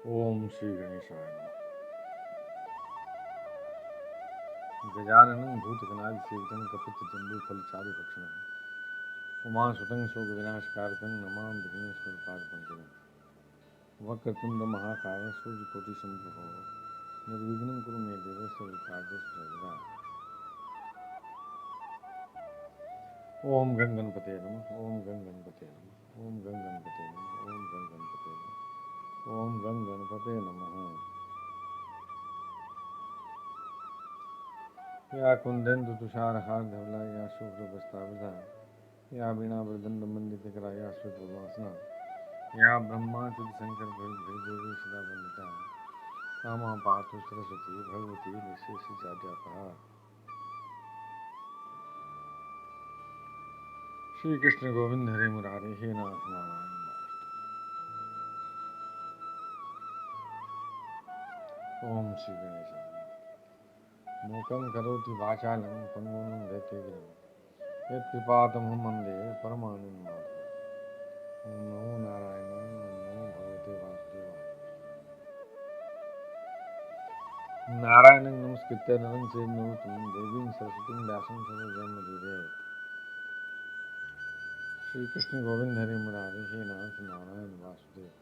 ओम श्री गणेशाय नमः। गजाननं भूतगणादिसेवितं कपित्थजम्बूफलचारुभक्षणं उमासुतं शोकविनाशकारकं नमामि विघ्नेश्वरपादपङ्कजं। वक्रतुण्डमहाकाय सूर्यकोटिसमप्रभो निर्विघ्नं कुरु मे देव सर्वकार्येषु सर्वदा। ओम गं गणपते नमः। ओम गं गणपते नमः। ओम गं गणपते नमः। ओम गं गणपते नमः। ओम गं गणपते नमः। या कुंदेन्दु तुषारहार धवला या शुभ्रवस्त्रावृता या वीणावृदण्डमण्डितकरा या श्वेतपद्मासना या ब्रह्माच्युतशङ्कर भृदेवी सदा वन्दिता सा मां पातु सरस्वती भगवती निःशेषजाड्यापहा। श्री कृष्ण गोविंद हरे मुरारे हे नाथ नारायण नमोस्तुते। ओम श्री गणेशाय। मूकं करोति वाचालं पंगुं लङ्घयते गिरिं यत्कृपातमहं वन्दे परमानन्दमाधवम्। ओम नमो नारायणाय। ओम नमो भगवते वासुदेवाय। नारायणं नमस्कृत्य नरं चैव नरोत्तमं देवीं सरस्वतीं व्यासं ततो जयमुदीरयेत्। श्री कृष्ण गोविंद हरे मुरारे हे नाथ नारायण वासुदेव।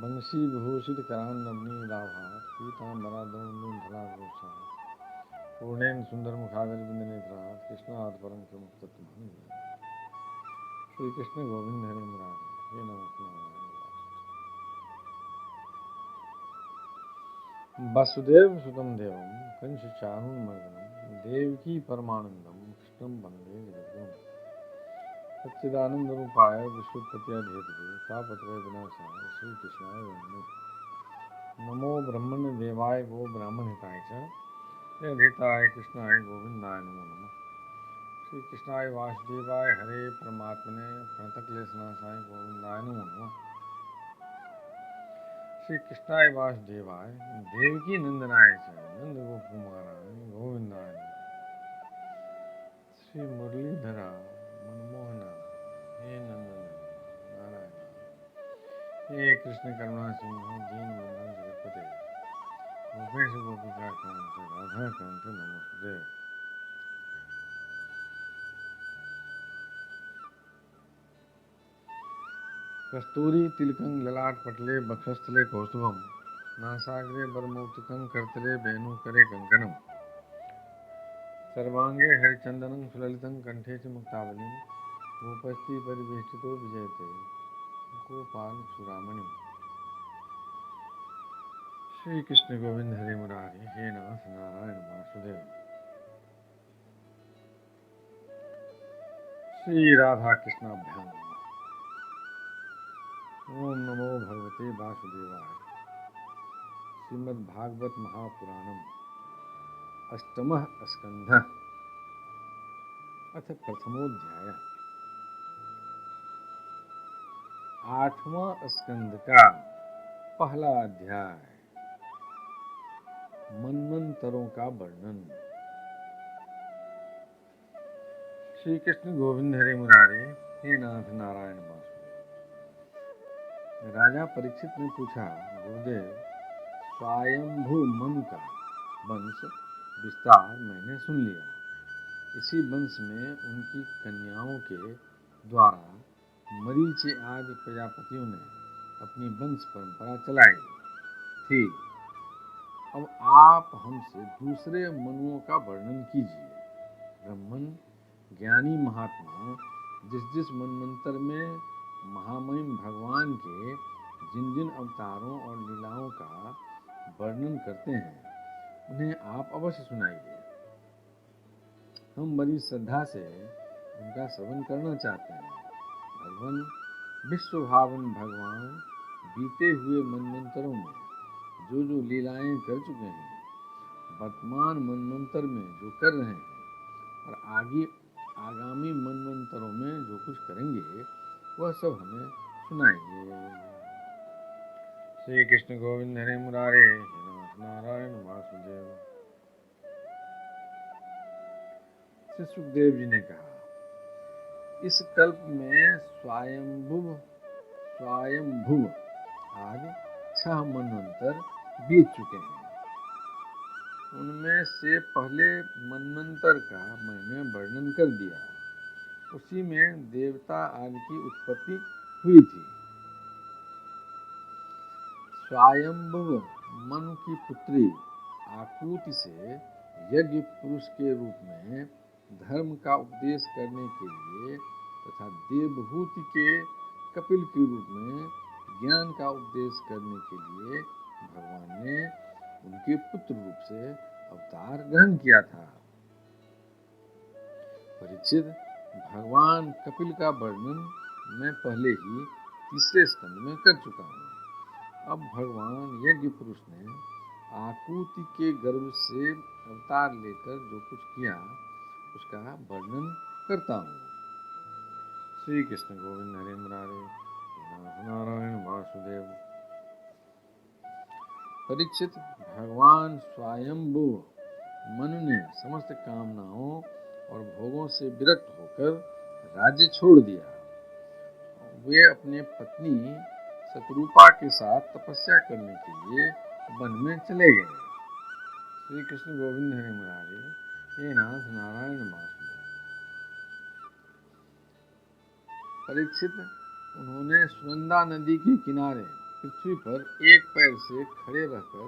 बंशी विभूषित करान्नवनीलाभात् पीताम्बराधरधवलाग्रोषात् पूर्णेन सुंदर मुखागर बिंदनेत्रात् कृष्णात् परं किमुक्तत्वं। श्री कृष्ण गोविंद हरे मुरारे हे नाथ नारायण वासुदेव। वसुदेव सुतं देवं कंसचाणूरमर्दनं देवकी परमानंदं कृष्णं वन्दे जगद्गुरुं। सच्चिदानंदरूपाय विश्वोत्पत्त्यादिहेतवे तापत्रय विनाशाय श्रीकृष्णाय वन्दे। नमो ब्रह्मण्य देवाय गो ब्राह्मणहिताय च यद्हिताय कृष्णाय गोविंदाय नमो नमः। श्री कृष्णाय वासुदेवाय हरे परमात्मने प्रणतक्लेशनाशाय गोविंदाय नमो नमः। श्री कृष्णाय वासुदेवाय देवकी नंदनाय च नंदगोपकुमाराय गोविंदाय नमः। श्री मुरलीधरा मनमोहना हे नंदन नारायण हे कृष्ण करुणा सिंधु दीनबंधु जगत्पते गोपेश गोपिकाकांत राधाकांत नमोस्तुते। कस्तूरी तिलकं ललाटपटले बक्षस्थले कौस्तुभं नासाग्रे वरमौक्तिकं करतले वेणुकरे कङ्कणं सर्वांगे हरिचन्दनं सुललितं कंठे च मुक्तावलिं गोपस्ति परिवेष्टितो विजयते गोपालचूड़ामणिम्। श्री कृष्ण गोविंद हरे मुरारे हे नाथ नारायण वासुदेव। श्री राधा कृष्णाभ्याम नमः। ओम नमो भगवते वासुदेवाय। श्रीमद्भागवत महापुराणम् अष्टमः स्कन्धः अथ प्रथमोध्याय। आठवां स्कंद का पहला अध्याय मनमंतरों का वर्णन। श्री कृष्ण गोविंद हरे मुरारे हे नाथ नारायण वासुदेव। राजा परीक्षित ने पूछा, गुरुदेव स्वयंभू मनु का वंश विस्तार मैंने सुन लिया। इसी वंश में उनकी कन्याओं के द्वारा मरीचि आदि प्रजापतियों ने अपनी वंश परंपरा चलाई थी। अब आप हमसे दूसरे मनुओं का वर्णन कीजिए। ब्राह्मण ज्ञानी महात्मा जिस जिस मनमंत्र में महामहिम भगवान के जिन जिन अवतारों और लीलाओं का वर्णन करते हैं उन्हें आप अवश्य सुनाइए। हम बड़ी श्रद्धा से उनका श्रवण करना चाहते हैं। भगवान विश्वभावन भगवान बीते हुए मनमंत्रों में जो जो लीलाएं कर चुके हैं, वर्तमान मनमंत्र में जो कर रहे हैं और आगामी मनमंत्रों में जो कुछ करेंगे वह सब हमें सुनाइए। श्री कृष्ण गोविंद हरे मुरारे हे नाथ नारायण वासुदेव। श्री सुखदेव जी ने कहा, इस कल्प में स्वयंभुव आदि 6 मनवंतर बीत चुके हैं। उनमें से पहले मनवंतर का मैंने वर्णन कर दिया। उसी में देवता आदि की उत्पत्ति हुई थी। स्वयंभुव मनु की पुत्री आकृति से यज्ञ पुरुष के रूप में धर्म का उपदेश करने के लिए तथा देवभूति के कपिल के रूप में ज्ञान का उपदेश करने के लिए भगवान ने उनके पुत्र रूप से अवतार ग्रहण किया था। परीक्षित, भगवान कपिल का वर्णन मैं पहले ही तीसरे स्कंद में कर चुका हूँ। अब भगवान यज्ञ पुरुष ने आकृति के गर्भ से अवतार लेकर जो कुछ किया उसका वर्णन करता हूँ। श्री कृष्ण गोविंद हरे मुरारे, नारायण वासुदेव। परीक्षित, भगवान स्वयंभू मनु ने समस्त कामनाओं और भोगों से विरक्त होकर राज्य छोड़ दिया। वे अपने पत्नी शतरूपा के साथ तपस्या करने के लिए वन में चले गए। श्री कृष्ण गोविंद हरे मुरारे, हे नाथ नारायण वासुदेव। परीक्षित, उन्होंने सुनंदा नदी के किनारे पृथ्वी पर एक पैर से खड़े रहकर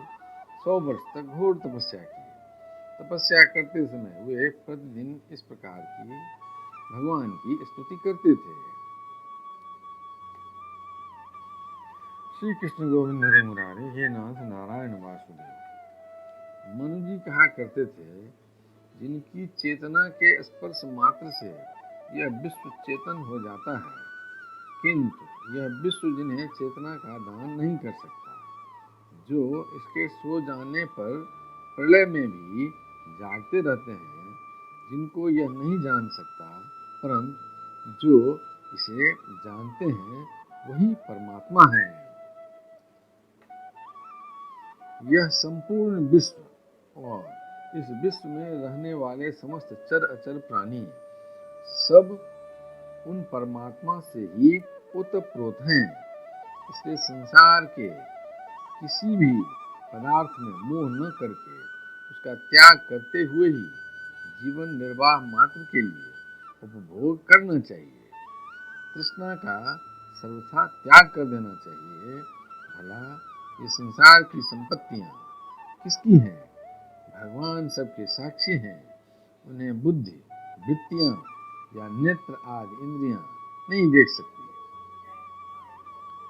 100 वर्ष तक घोर तपस्या की। तपस्या करते समय वे प्रतिदिन इस प्रकार की भगवान की स्तुति करते थे। श्री कृष्ण गोविंद हरे मुरारे, हे नाथ नारायण वासुदेव। मनु जी कहा करते थे, जिनकी चेतना के स्पर्श मात्र से यह विश्व चेतन हो जाता है, किंतु यह विश्व जिन्हें चेतना का दान नहीं कर सकता, जो इसके सो जाने पर प्रलय में भी जागते रहते हैं, जिनको यह नहीं जान सकता, परंतु जो इसे जानते हैं वही परमात्मा है। यह संपूर्ण विश्व और इस विश्व में रहने वाले समस्त चर अचर प्राणी सब उन परमात्मा से ही ओतप्रोत हैं। इसलिए संसार के किसी भी पदार्थ में मोह न करके उसका त्याग करते हुए ही जीवन निर्वाह मात्र के लिए उपभोग करना चाहिए। तृष्णा का सर्वथा त्याग कर देना चाहिए। भला ये संसार की संपत्तियां किसकी हैं? भगवान सबके साक्षी हैं। उन्हें बुद्धि, वृत्तियां या नेत्र आदि इंद्रियां नहीं देख सकती,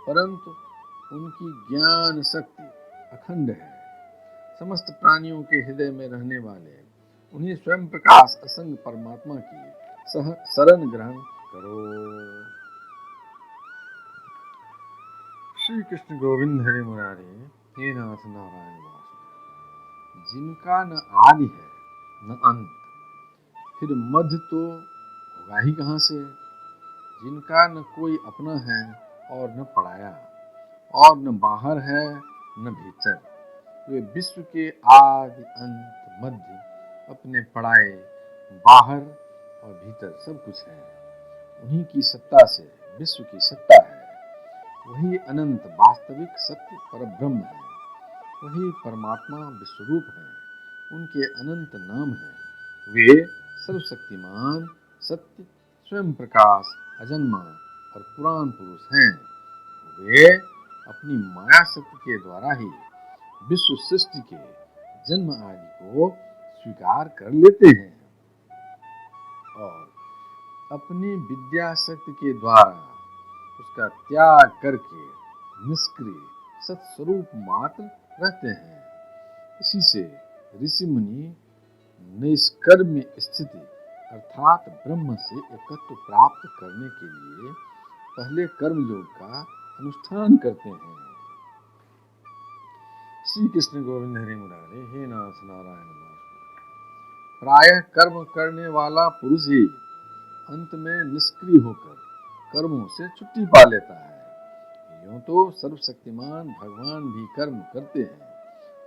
परंतु उनकी ज्ञान शक्ति अखंड है। समस्त प्राणियों के हृदय में रहने वाले उन्हीं स्वयं प्रकाश असंग परमात्मा की शरण ग्रहण करो। श्री कृष्ण गोविंद हरे मुरारे, हे नाथ नारायण वासुदेव। जिनका न आदि है न अंत, फिर मध्य तो होगा ही कहाँ से? जिनका न कोई अपना है और न पराया, और न बाहर है न भीतर, वे विश्व के आदि अंत मध्य अपने पराए, बाहर और भीतर सब कुछ है। उन्हीं की सत्ता से विश्व की सत्ता है। वही अनंत वास्तविक सत्य परब्रह्म है। वही परमात्मा विश्वरूप है। उनके अनंत नाम हैं। वे सर्वशक्तिमान, सत्य, स्वयं प्रकाश, अजन्मा और पुराण पुरुष हैं। वे अपनी माया शक्ति के द्वारा ही विश्व सृष्टि के जन्म आदि को स्वीकार कर लेते हैं और अपनी विद्या शक्ति के द्वारा उसका त्याग करके निष्क्रिय सत्स्वरूप मात्र रहते हैं। इसी से ऋषि मुनि निष्कर्म स्थिति अर्थात ब्रह्म से एकत्व प्राप्त करने के लिए पहले कर्म योग का अनुष्ठान करते हैं। श्री कृष्ण गोविंद हरे मुरारे, हे नाथ नारायण वासुदेव। प्रायः कर्म करने वाला पुरुष ही अंत में निष्क्रिय होकर कर्मों से छुट्टी पा लेता है। यूं तो सर्वशक्तिमान भगवान भी कर्म करते हैं,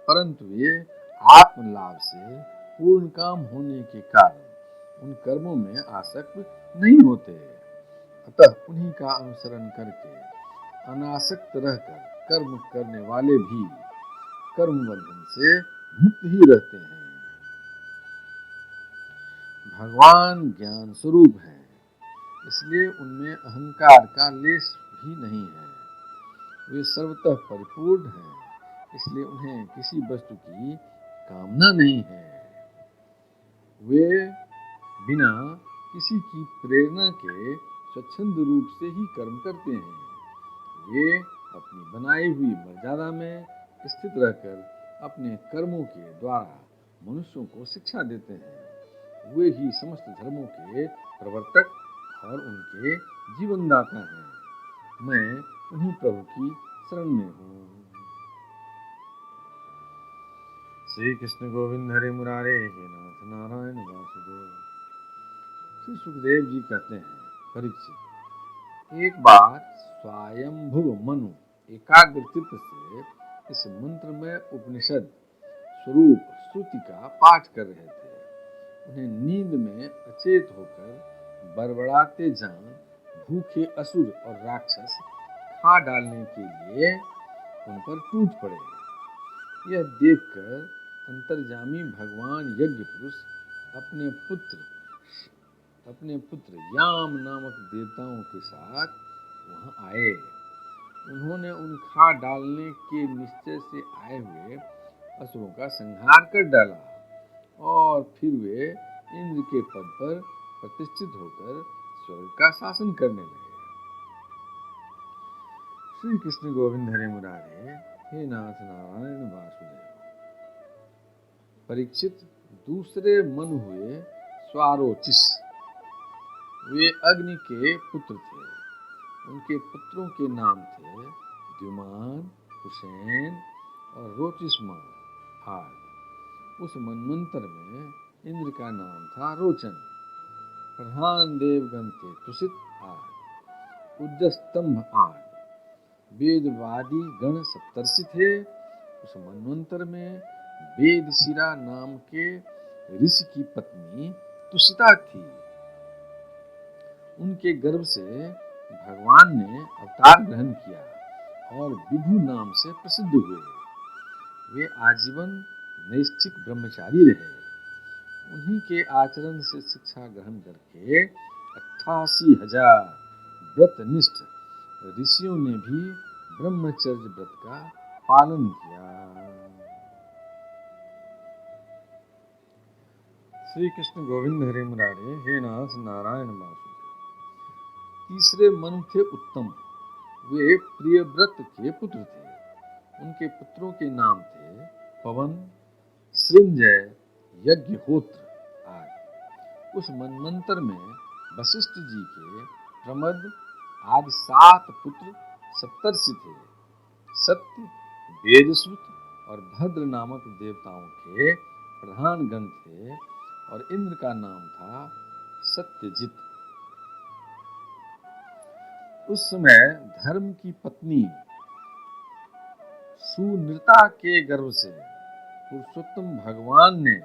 परंतु वे आत्म लाभ से पूर्ण काम होने के कारण उन कर्मों में आसक्त नहीं होते। अतः उन्हीं का अनुसरण करके अनासक्त रहकर कर्म करने वाले भी कर्म बंधन से मुक्त ही रहते हैं। भगवान ज्ञान स्वरूप है, इसलिए उनमें अहंकार का लेश भी नहीं है। वे सर्वतः परिपूर्ण हैं, इसलिए उन्हें किसी वस्तु की कामना नहीं है। वे बिना किसी की प्रेरणा के स्वच्छंद रूप से ही कर्म करते हैं। वे अपनी बनाई हुई मर्यादा में स्थित रहकर अपने कर्मों के द्वारा मनुष्यों को शिक्षा देते हैं। वे ही समस्त धर्मों के प्रवर्तक और उनके जीवनदाता हैं। मैं उन्हीं प्रभु की शरण में हूँ। श्री कृष्ण गोविंद हरे मुरारे, हे नाथ नारायण वासुदेव। श्री सुखदेव जी कहते हैं, परीक्षित, एक बार स्वयंभुव मनु एकाग्र चित्त से इस मंत्र में उपनिषद स्वरूप श्रुति का पाठ कर रहे थे। उन्हें नींद में अचेत होकर बड़बड़ाते जान भूखे असुर और राक्षस खा डालने के लिए उन पर टूट पड़े। यह देखकर अंतर्जामी भगवान यज्ञ पुरुष अपने पुत्र याम नामक देवताओं के साथ वहां आए। उन्होंने उन खा डालने के निश्चय से आए हुए असुरों का संहार कर डाला और फिर वे इंद्र के पद पर प्रतिष्ठित होकर स्वर्ग का शासन करने लगे। श्री कृष्ण गोविंद हरे मुरारे, हे नाथ नारायण वासुदेव। परीक्षित, दूसरे मन हुए स्वारोचिस। वे अग्नि के पुत्र थे। उनके पुत्रों के नाम थे द्युमान, हुसैन और रोचिसमान आदि। उस मनमंत्र में इंद्र का नाम था रोचन। प्रधान देवगण थे तुषित आदि, उज्जस्तंभ आदि। वेदवादी गण सप्तर्षि थे। उस मनमंत्र में वेदशिरा नाम के ऋषि की पत्नी तुषिता थी। उनके गर्भ से भगवान ने अवतार ग्रहण किया और विभु नाम से प्रसिद्ध हुए। वे आजीवन नैष्ठिक ब्रह्मचारी रहे। उन्हीं के आचरण से शिक्षा ग्रहण करके 88,000 व्रतनिष्ठ ऋषियों ने भी ब्रह्मचर्य व्रत का पालन किया। श्री कृष्ण गोविंद हरे मुरारे, हे नाथ नारायण वासुदेव। तीसरे मनु थे उत्तम। वे प्रियव्रत के पुत्र थे। उनके पुत्रों के नाम थे पवन, सृंजय, यज्ञहोत्र आदि। उस मनमंत्र में वशिष्ठ जी के प्रमद आदि 7 पुत्र सप्तर्षि थे। सत्य, वेदश्रुत और भद्र नामक देवताओं के प्रधान गण थे और इंद्र का नाम था सत्यजित। उस समय धर्म की पत्नी सुनृता के गर्भ से पुरुषोत्तम भगवान ने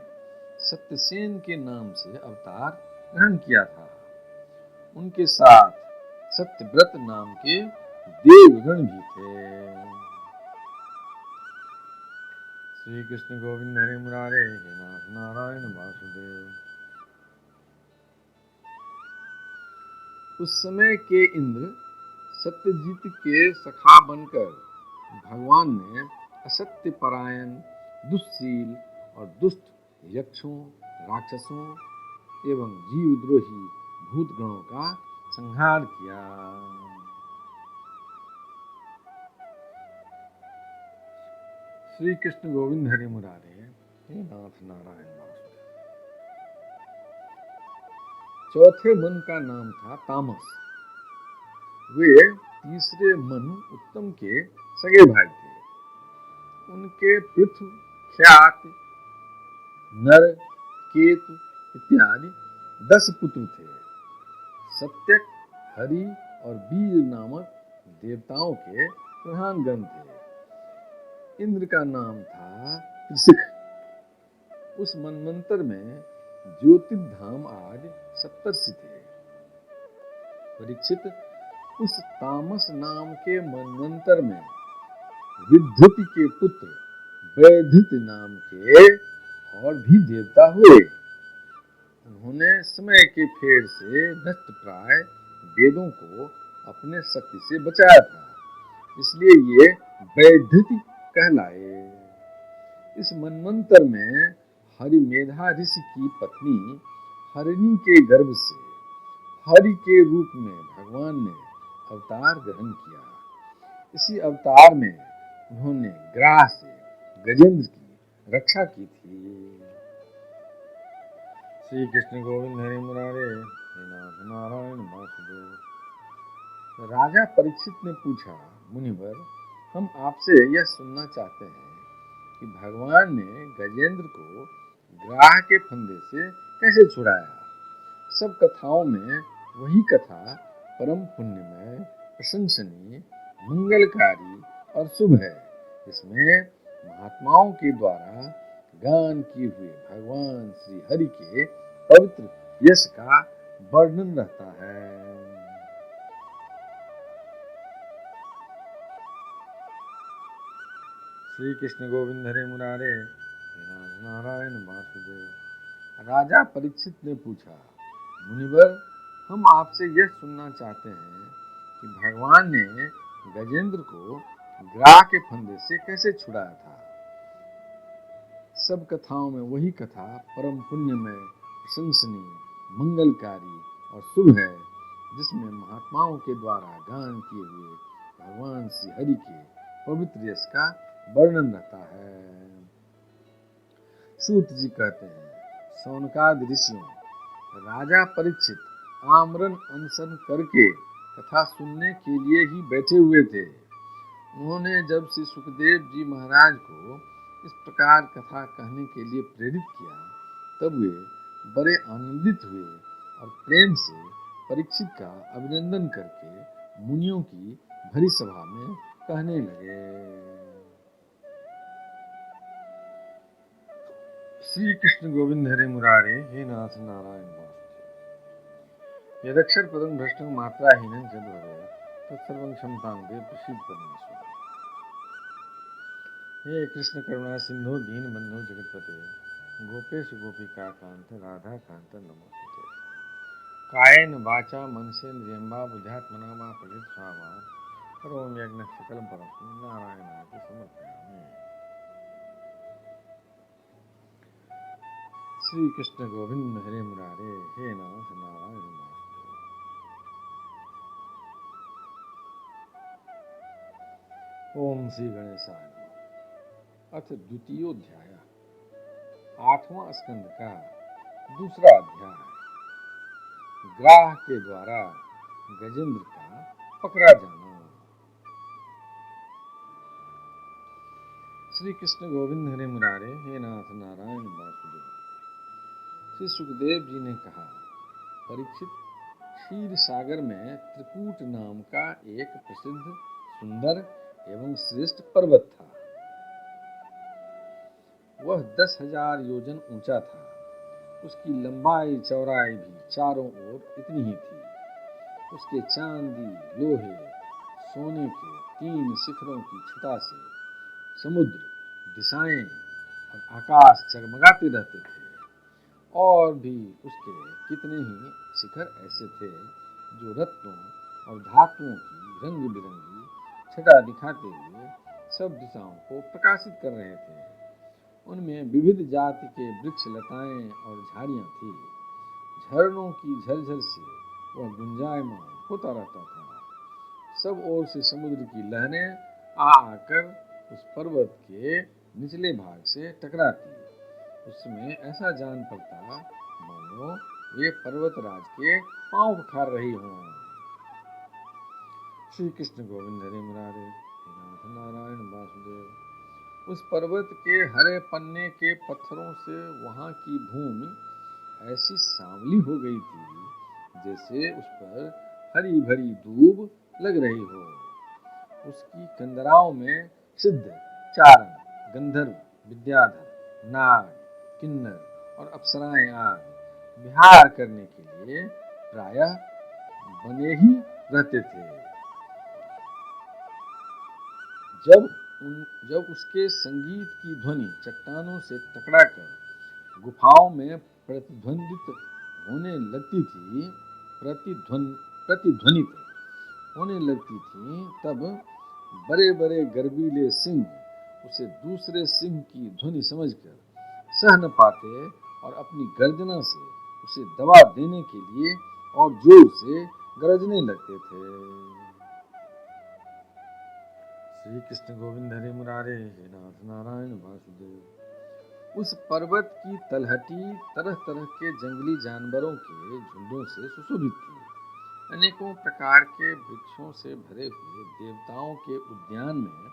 सत्यसेन के नाम से अवतार ग्रहण किया था। उनके साथ सत्यव्रत नाम के देवगण भी थे। श्री कृष्ण गोविंद हरे मुरारे, हे नाथ नारायण वासुदेव। उस समय के इंद्र सत्यजीत के सखा बनकर भगवान ने असत्य परायण, दुष्शील और दुष्ट यक्षों, राक्षसों एवं जीवद्रोही भूतगणों का संहार किया। श्री कृष्ण गोविंद हरे मुरारे, हे नाथ नारायण वासुदेव। चौथे मन का नाम था तामस। वे तीसरे मनु उत्तम के सगे भाई थे। उनके पृथु, ख्यात, नर, केतु इत्यादि 10 पुत्र थे। सत्यक, हरि और वीर नामक देवताओं के प्रधान गण थे। इंद्र का नाम था त्रिशिख। उस मनमंत्र में ज्योतिर्धाम आदि सप्तर्षि थे। परीक्षित, उस तामस नाम के मनवंतर में विद्युति के पुत्र वैद्युत नाम के और भी देवता हुए। उन्होंने समय के फेर से नष्ट प्राय वेदों को अपने शक्ति से बचाया था, इसलिए ये वैद्युति कहलाए। इस मनवंतर में हरिमेधा ऋषि की पत्नी हरिणी के गर्भ से हरि के रूप में भगवान ने अवतार ग्रहण किया। इसी अवतार में उन्होंने ग्राह से गजेंद्र की रक्षा की थी। श्री कृष्ण गोविंद हरि मुरारे, हे नाथ नारायण वासुदेव। राजा परीक्षित ने पूछा, मुनिवर, हम आपसे यह सुनना चाहते हैं कि भगवान ने गजेंद्र को ग्राह के फंदे से कैसे छुड़ाया। सब कथाओं में वही कथा परम पुण्यमय, प्रशंसनीय, मंगलकारी और शुभ है। इसमें महात्माओं के द्वारा गान किए हुए भगवान श्री हरि के पवित्र यश का वर्णन रहता है। श्री कृष्ण गोविंद हरे मुरारे, हे नाथ नारायण वासुदेव। राजा परीक्षित ने पूछा, मुनिवर, हम आपसे यह सुनना चाहते हैं कि भगवान ने गजेंद्र को ग्राह के फंदे से कैसे छुड़ाया था। सब कथाओं में वही कथा परम पुण्यमय, प्रशंसनीय, मंगलकारी और शुभ है, जिसमें महात्माओं के द्वारा गान किए हुए भगवान श्री हरि के पवित्र यश का वर्णन रहता है। सूत जी कहते हैं, सौनकादि ऋषियों राजा परीक्षित आमरण अनशन करके कथा सुनने के लिए ही बैठे हुए थे। उन्होंने जब श्री सुखदेव जी महाराज को इस प्रकार कथा कहने के लिए प्रेरित किया, तब वे बड़े आनंदित हुए और प्रेम से परीक्षित का अभिनंदन करके मुनियों की भरी सभा में कहने लगे। श्री कृष्ण गोविंद हरे मुरारे, हे नाथ नारायण वासुदेव। यदक्षर पदं भ्रष्टं मात्राहीनं च भवेत् तत्सर्वं क्षमतां ते प्रसीद परमेश्वर। हे कृष्ण करुणा सिंधु दीनबंधु जगतपते, गोपेश गोपिका कांत राधा कांत नमोस्तुते। कायेन वाचा मनसेन्द्रियं वा बुद्ध्यात्मना वा प्रकृति स्वाभावात् करोमि यज्ञं सकलं परस्मै नारायणाय समर्पयामि। श्री कृष्ण गोविंद हरे मुरारे, हे नाथ नारायण वासुदेव। ओम श्री गणेशाय नमः। अथ द्वितीयोध्याय, 8वां स्कंद का दूसरा अध्याय, ग्राह के द्वारा गजेंद्र का पकड़ा जाना। श्री कृष्ण गोविंद हरे मुरारे, हे नाथ नारायण वासुदेव। श्री सुखदेव जी ने कहा, परीक्षित, क्षीर सागर में त्रिकूट नाम का एक प्रसिद्ध, सुंदर एवं श्रेष्ठ पर्वत था। वह 10,000 योजन ऊंचा था। उसकी लंबाई चौड़ाई भी चारों ओर इतनी ही थी। उसके चांदी, लोहे, सोने के 3 शिखरों की छटा से समुद्र, दिशाएं और आकाश जगमगाते रहते थे। और भी उसके कितने ही शिखर ऐसे थे जो रत्नों और धातुओं की रंग बिरंगी छटा दिखाते हुए सब दिशाओं को प्रकाशित कर रहे थे। उनमें विविध जाति के वृक्ष, लताएं और झाड़ियां थी। झरनों की झलझल से वह गुंजायमान होता रहता था। सब ओर से समुद्र की लहरें आकर उस पर्वत के निचले भाग से टकराती। उसमें ऐसा जान पड़ता मानो वे पर्वतराज के पांव पखार रही हों। श्री कृष्ण गोविंद हरे मुरारे, हे नाथ नारायण वासुदेव। उस पर्वत के हरे पन्ने के पत्थरों से वहां की भूमि ऐसी सांवली हो गई थी जैसे उस पर हरी भरी दूब लग रही हो। उसकी कंदराओं में सिद्ध, चारण, गंधर्व, विद्याधर, नाग, किन्नर और अप्सराएं आदि विहार करने के लिए प्रायः बने ही रहते थे। जब उसके संगीत की ध्वनि चट्टानों से टकराकर गुफाओं में प्रतिध्वनित होने लगती थी प्रतिध्वनित होने लगती थी, तब बड़े बड़े गर्वीले सिंह उसे दूसरे सिंह की ध्वनि समझकर सह न पाते और अपनी गर्जना से उसे दबा देने के लिए और जोर से गरजने लगते थे। श्री कृष्ण गोविंद हरे मुरारे, हे नाथ नारायण वासुदेव। उस पर्वत की तलहटी तरह तरह के जंगली जानवरों के झुंडों से सुशोभित थी। अनेकों प्रकार के वृक्षों से भरे हुए देवताओं के उद्यान में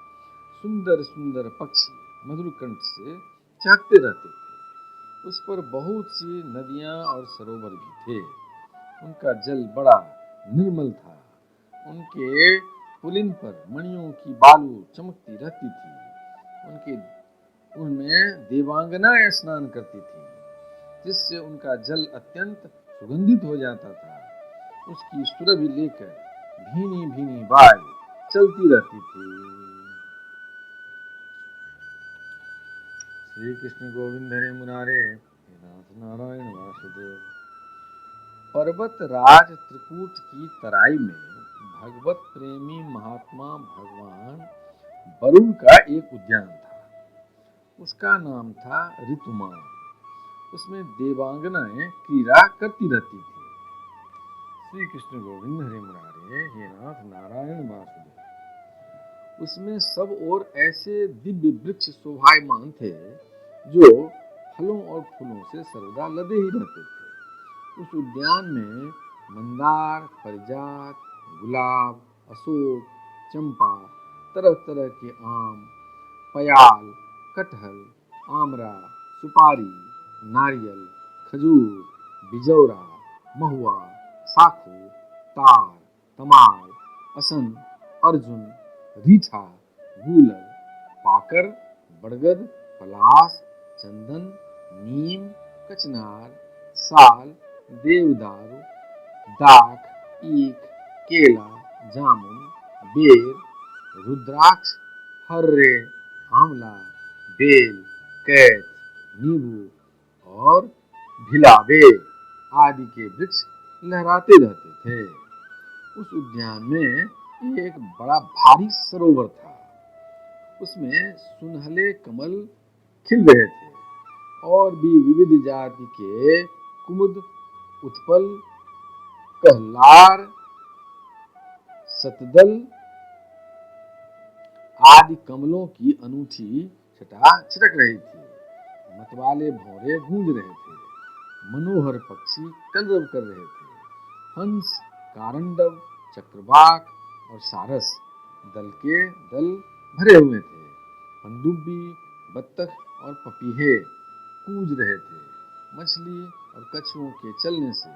सुंदर सुंदर पक्षी मधुर कंठ से चहकते रहते थे। उस पर बहुत सी नदियां और सरोवर भी थे। उनका जल बड़ा निर्मल था। उनके पुलिन पर मणियों की बालू चमकती रहती थी। उनमें देवांगनाएं स्नान करती थीं, जिससे उनका जल अत्यंत सुगंधित हो जाता था। उसकी सुरभि लेकर भीनी भीनी वायु चलती रहती थी। श्री कृष्ण गोविंद हरे मुरारे, हे नाथ नारायण वासुदेव। पर्वत राज त्रिकूट की तराई में भगवत प्रेमी महात्मा भगवान वरुण का एक उद्यान था। उसका नाम था ऋतुमान। उसमें देवांगनाएं क्रीड़ा करती रहती थी। श्री कृष्ण गोविंद हरे मुरारे, हे नाथ नारायण वासुदेव। उसमें सब ओर ऐसे दिव्य वृक्ष शोभायमान थे जो फलों और फूलों से सर्वदा लदे ही रहते थे। उस उद्यान में मंदार, पारिजात, गुलाब, अशोक, चंपा, तरह तरह के आम, पयाल, कटहल, आमरा, सुपारी, नारियल, खजूर, बिजौरा, महुआ, साखू, तार, तमाल, असन, अर्जुन, रीठा, गूलर, पाकर, बरगद, पलास, चंदन, नीम, कचनार, साल, देवदारू, दाख, ईख, केला, जामुन, बेर, रुद्राक्ष, हर्रे, आंवला, बेल, कैथ, नींबू और भिलावे आदि के वृक्ष लहराते रहते थे। उस उद्यान में एक बड़ा भारी सरोवर था। उसमें सुनहले कमल खिल रहे थे और भी विविध जाति के कुमुद, उत्पल, कहलार, सतदल आदि कमलों की अनूठी छटा छिटक रही थी। मतवाले भौरे गूंज रहे थे। मनोहर पक्षी कलरव कर रहे थे। हंस, कारंडव, चक्रवाक और सारस दल के दल भरे हुए थे। पनडुब्बी, बत्तख और पपीहे कूज रहे थे। मछली और कछुओं के चलने से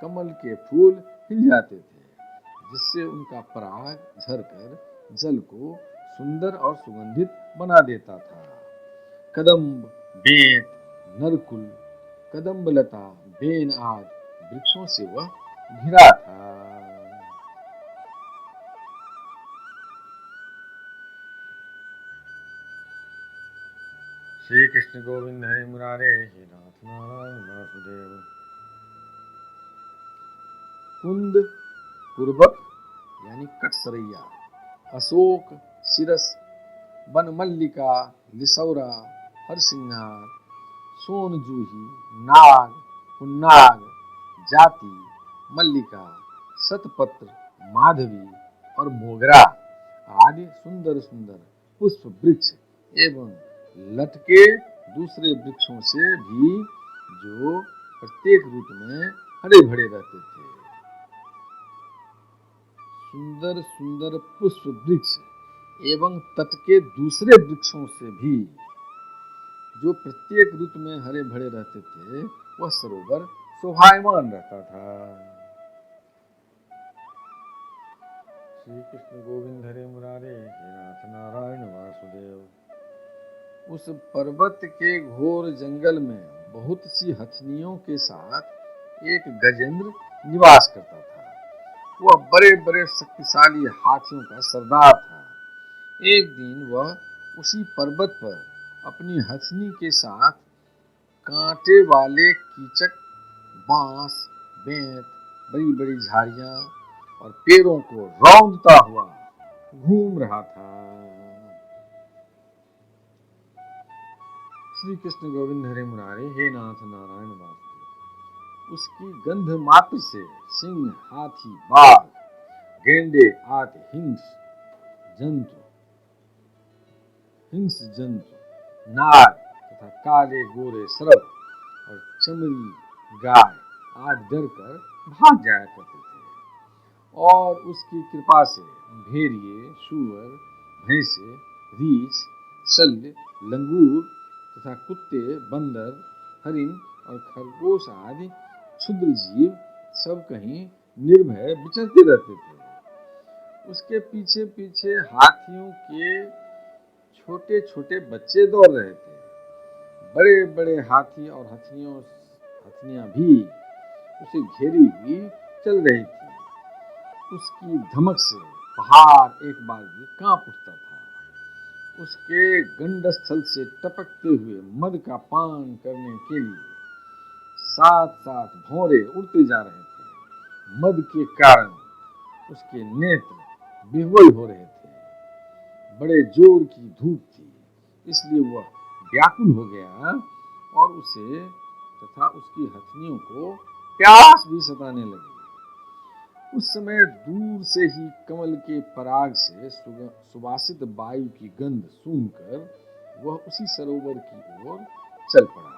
कमल के फूल हिल जाते थे, जिससे उनका पराग झरकर जल को सुंदर और सुगंधित बना देता था। कदम्ब, बेंत, नरकुल, कदम्बलता, बेन आदि वृक्षों से वह घिरा था। श्री कृष्ण गोविंद हरे मुरारे, हे नाथ नारायण वासुदेव। कुंद, कुर्बक यानी कटसरैया, अशोक, सिरस, बनमल्लिका, लिसौरा, हरसिंहार, सोनजूही, नाग, पुन्नाग, जाति, मल्लिका, शतपत्र, माधवी और मोगरा आदि सुंदर सुंदर पुष्प वृक्ष एवं लटके दूसरे वृक्षों से भी, जो प्रत्येक ऋतु में हरे भरे रहते थे। सुंदर सुंदर पुष्प वृक्ष एवं तट के दूसरे वृक्षों से भी, जो प्रत्येक ऋतु में हरे भरे रहते थे, वह सरोवर शोभायमान रहता था। श्री कृष्ण गोविंद हरे मुरारे, हे नाथ नारायण वासुदेव। उस पर्वत के घोर जंगल में बहुत सी हथनियों के साथ एक गजेंद्र निवास करता था। वह बड़े बड़े शक्तिशाली हाथियों का सरदार था। एक दिन वह उसी पर्वत पर अपनी हथनी के साथ कांटे वाले कीचक, बांस, बेंत, बड़ी बड़ी झाड़ियां और पेड़ों को रौंदता हुआ घूम रहा था। श्री कृष्ण गोविंद हरे मुरारे, हे नाथ नारायण वासुदेव। उसकी गंध मात्र से सिंह, हाथी, बाघ, गेंडे आदि हिंस जंतु, नाग तथा काले गोरे सर्प और चमड़ी गाय आदि डर कर भाग जाया करते थे। और उसकी कृपा से भेड़िए, सूअर, भैंसे, रीछ, शल्य, लंगूर तथा कुत्ते, बंदर, हरिण और खरगोश आदि क्षुद्र जीव सब कहीं निर्भय विचरते रहते थे। उसके पीछे पीछे हाथियों के छोटे छोटे बच्चे दौड़ रहे थे। बड़े बड़े हाथी और हथनियां भी उसे घेरी हुई चल रही थी। उसकी धमक से पहाड़ एक बार भी कांप उठता था। उसके गंडस्थल से टपकते हुए मद का पान करने के लिए साथ साथ भौरे उड़ते जा रहे थे। मद के कारण उसके नेत्र विह्वल हो रहे थे। बड़े जोर की धूप थी, इसलिए वह व्याकुल हो गया और उसे तथा उसकी हथनियों को प्यास भी सताने लगी। उस समय दूर से ही कमल के पराग से सुवासित वायु की गंध सूंघकर वह उसी सरोवर की ओर चल पड़ा,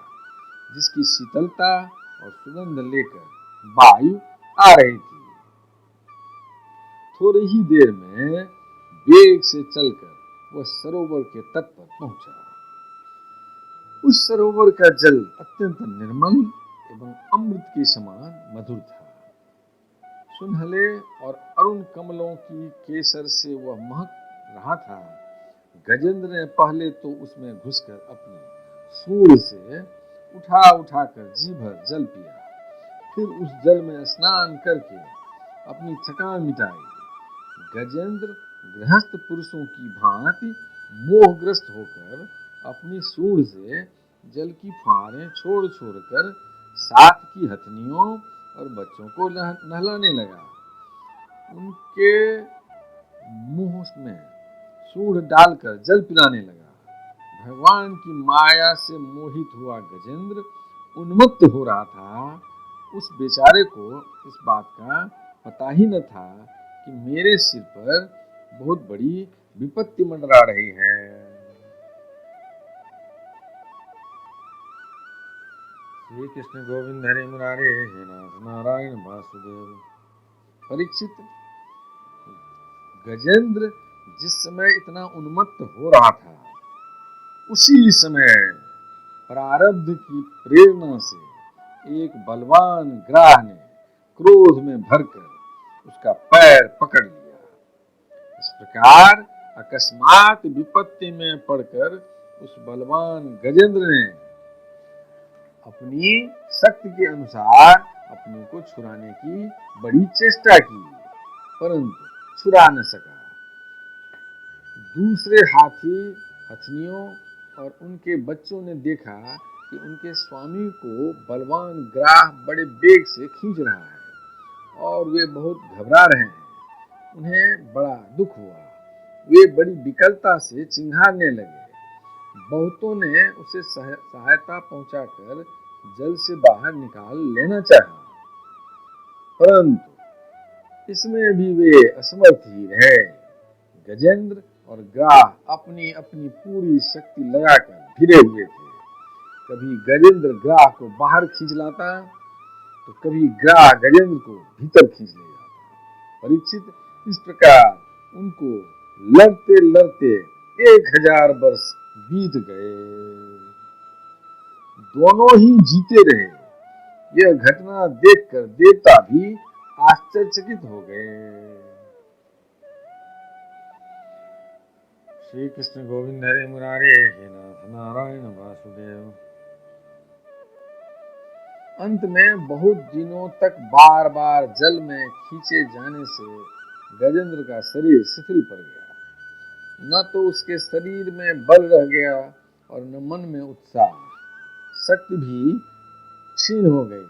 जिसकी शीतलता और सुगंध लेकर वायु आ रही थी। थोड़ी ही देर में वेग से चलकर वह सरोवर के तट पर पहुंचा। उस सरोवर का जल अत्यंत निर्मल एवं अमृत के समान मधुर था। सुनहले और अरुण कमलों की केसर से वह महक रहा था। गजेंद्र ने पहले तो उसमें घुसकर अपनी सूंड से उठा उठाकर जी भर जल पिया। फिर उस जल में स्नान करके अपनी थकान मिटाई। गजेंद्र गृहस्थ पुरुषों की भांति मोहग्रस्त होकर अपनी सूंड से जल की फुहारें छोड़ छोड़कर साथ की हथनियों और बच्चों को नहलाने लगा। उनके मुंह में सूंड डालकर जल पिलाने लगा। भगवान की माया से मोहित हुआ गजेंद्र उन्मत्त हो रहा था। उस बेचारे को इस बात का पता ही न था कि मेरे सिर पर बहुत बड़ी विपत्ति मंडरा रही है। श्री कृष्ण गोविंद हरे मुरारे, हे नाथ नारायण वासुदेव। परीक्षित, गजेंद्र जिस समय इतना उन्मत्त हो रहा था, उसी समय प्रारब्ध की प्रेरणा से एक बलवान ग्राह ने क्रोध में भरकर उसका पैर पकड़ लिया। इस प्रकार अकस्मात विपत्ति में पड़कर उस बलवान गजेंद्र ने अपनी शक्ति के अनुसार अपने को छुड़ाने की बड़ी चेष्टा की, परंतु छुड़ा न सका। दूसरे हाथी हथनियों और उनके बच्चों ने देखा कि उनके स्वामी को बलवान ग्राह बड़े वेग से खींच रहा है और वे बहुत घबरा रहे हैं। उन्हें बड़ा दुख हुआ। वे बड़ी विकलता से चिंघाड़ने लगे। बहुतों ने उसे सहायता पहुंचाकर जल से बाहर निकाल लेना चाहा, परंतु इसमें भी वे असमर्थ ही रहे। गजेंद्र और ग्राह अपनी अपनी पूरी शक्ति लगाकर भिड़े हुए थे। कभी गजेंद्र ग्राह को बाहर खींच लाता तो कभी ग्राह गजेंद्र को भीतर खींच ले जाता। परीक्षित, इस प्रकार उनको लड़ते लड़ते 1000 वर्ष बीत गए। दोनों ही जीते रहे। यह घटना देखकर देवता भी आश्चर्यचकित हो गए। श्री कृष्ण गोविंद हरे मुरारे, हे नाथ नारायण वासुदेव। अंत में बहुत दिनों तक बार बार जल में खींचे जाने से गजेंद्र का शरीर शिथिल पड़ गया। न तो उसके शरीर में बल रह गया और न मन में उत्साह, शक्ति भी क्षीण हो गई।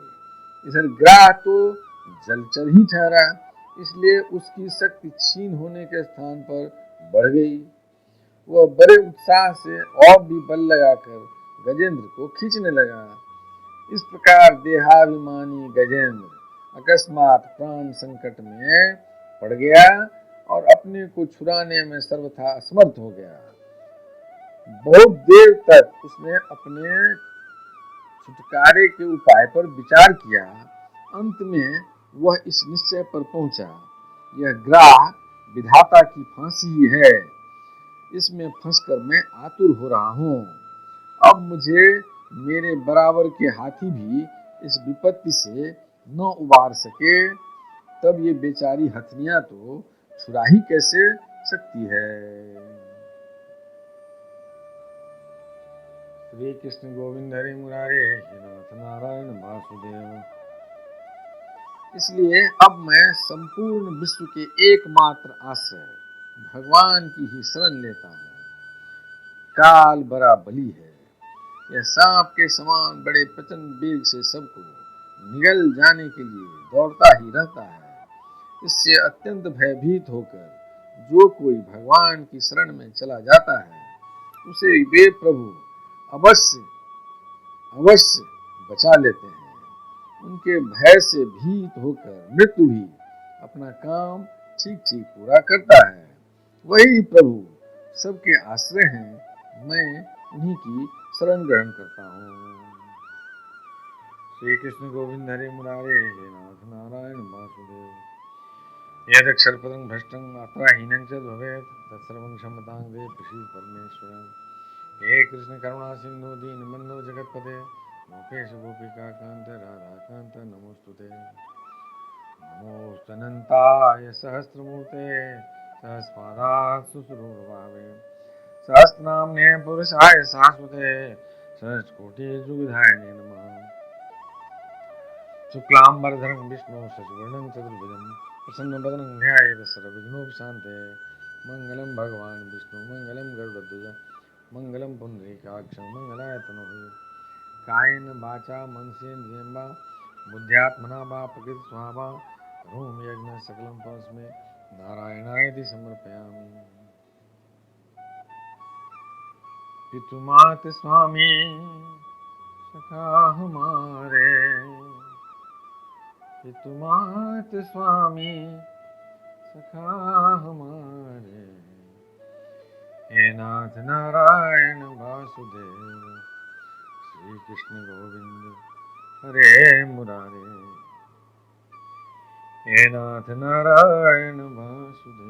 इधर ग्राह तो जलचर ही ठहरा, इसलिए उसकी शक्ति क्षीण होने के स्थान पर बढ़ गई। वह बड़े उत्साह से और भी बल लगाकर गजेंद्र को खींचने लगा। इस प्रकार देहाभिमानी गजेंद्र अकस्मात प्राण संकट में पड़ गया और अपने को छुड़ाने में सर्वथा असमर्थ हो गया। बहुत देर तक उसने अपने छुटकारे के उपाय पर विचार किया। अंत में वह इस निश्चय पर पहुंचा, यह ग्राह विधाता की फांसी ही है, इसमें फंसकर मैं आतुर हो रहा हूं। अब मुझे मेरे बराबर के हाथी भी इस विपत्ति से न उबार सके, तब ये बेचारी हथनियां तो छुड़ा ही कैसे सकती है। श्री कृष्ण गोविंद हरे मुरारे, हे नाथ नारायण वासुदेव। इसलिए अब मैं संपूर्ण विश्व के एकमात्र आश्रय भगवान की ही शरण लेता हूँ। काल बड़ा बली है, यह सांप के समान बड़े प्रचंड वेग से सबको निगल जाने के लिए दौड़ता ही रहता है। इससे अत्यंत भयभीत होकर जो कोई भगवान की शरण में चला जाता है, उसे वे प्रभु अवश्य अवश्य बचा लेते हैं। उनके भय से भीत होकर मृत्यु भी अपना काम ठीक ठीक पूरा करता है। वही प्रभु सबके आश्रय हैं, मैं उन्हीं की शरण ग्रहण करता हूँ। श्री कृष्ण गोविंद हरे मुरारे, हे नाथ नारायण वासुदेव। यदक्षरपदं भ्रष्टं मात्राहीनं च भवेत् तत्सर्वं क्षमतां देव प्रसीद परमेश्वर। हे कृष्ण करुणा सिंधु दीनबंधो जगत्पते गोपेश गोपिका कांत राधा कांत नमोस्तुते। नमोस्तनन्ताय सहस्रमूर्ते सहस्रपादात् सुसुरूढभावे सहस्रनाम्ने पुरुषाय शाश्वते सहस्रकोटियुगधारिणे नमः। शुक्लांबरधरं विष्णु शशिवर्णं चतुर्भुजं प्रसन्नवदनं ध्यायेत् सर्वविघ्नोपशान्ते। मंगलं भगवान् विष्णु मंगलं गरुडध्वज मंगलं पुंडरीकाक्षं मंगलाय तनोहरे। कायेन वाचा मनसेन्द्रियं वा बुद्ध्यात्मना वा प्रकृतिस्वभावा करोमि यज्ञं सकलं परस्मै नारायणायति समर्पयामि। पितुमात स्वामी सखा हमारे, पितुमात स्वामी सखा हमारे, हे नाथ नारायण वासुदेव। श्री कृष्ण गोविंद हरे मुरारे, हे नाथ नारायण वासुदेव।